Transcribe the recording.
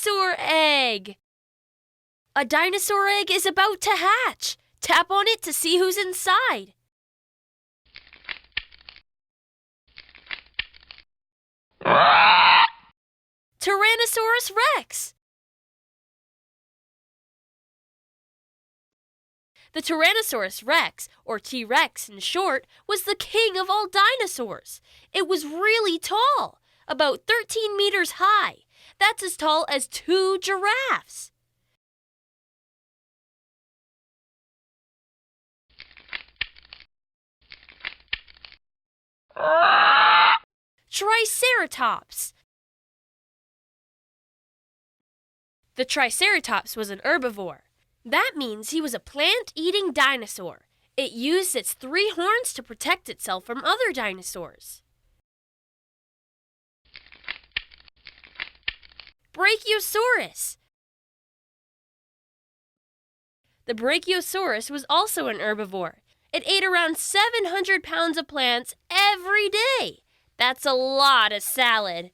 dinosaur egg! A dinosaur egg is about to hatch. Tap on it to see who's inside. Tyrannosaurus Rex! The Tyrannosaurus Rex, or T-Rex in short, was the king of all dinosaurs. It was really tall, about 13 meters high. That's as tall as 2 giraffes. Triceratops. The Triceratops was an herbivore. That means he was a plant-eating dinosaur. It used its 3 horns to protect itself from other dinosaurs. Brachiosaurus. The Brachiosaurus was also an herbivore. It ate around 700 pounds of plants every day. That's a lot of salad.